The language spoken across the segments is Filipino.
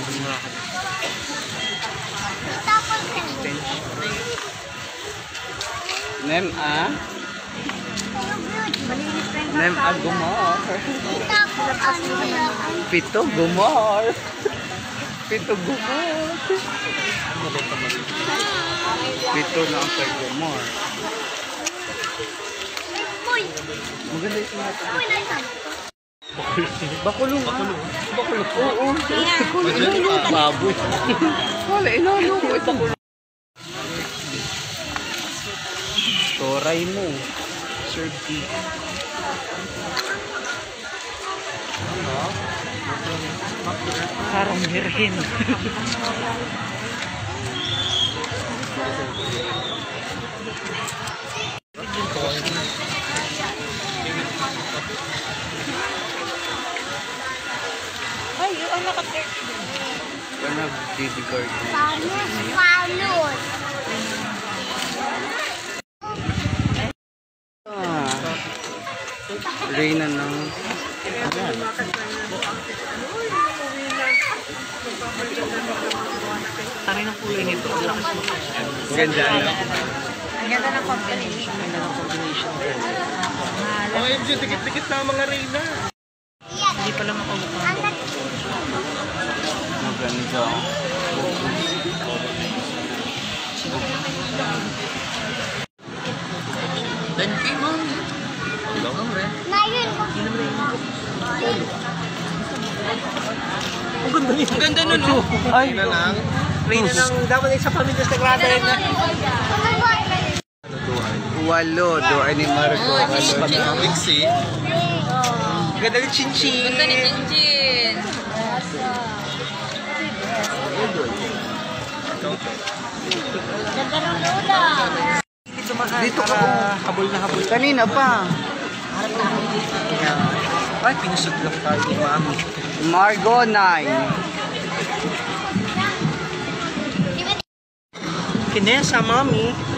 Nem gumor. Pito gumor. Pito gumor. Pito na ang kay gumor. Maganda ito natin. Bakulong. Bakulong. Oo. Baboy. Wala, inano ko. Bakulong. Toray mo. Serve. Parang birhin. Ay, yung naka-30. Parang nag-didicard. Panos. Reyna ng Tari ng kulay nito. ganda na. Ang ganda ng combination. Ang ganda ng combination. OMG, dikit-dikit na mga Reyna. Hindi pala makamukha. Maganda. Dan kay mom. Ngayon. Ang ganda niya. Ang ganda nun, oh. Ay, Na lang. Reyna ng dapat ay sa pamilya sa grada rin na. walo. Doon ni Marco. Mixi. Ganda ni Chinchin. Ganda ni Chinchin. Ganda ng lola. Dito ka. Habol na habol. Kanina pa. Ay, pinusog lang tayo ni Mami. Margo 9. Kinesa, Mami.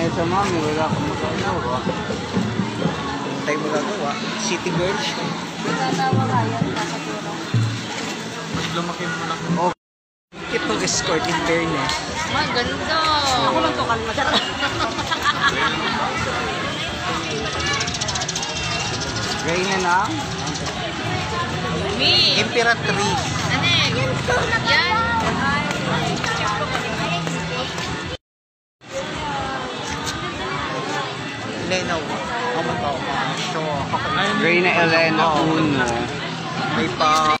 Yan sa mami. Wala akong magagawa. Tayo mo gagawa. City girls. Nagkatawa nga yan. Nakaturo. Mas lumaki mo lang. Itong escort in fairness. Maganda. Ako lang to kalma. Reyna ng Me. Imperatrice. Anek. Yan. Elena, so, Reyna Elena 1. may pa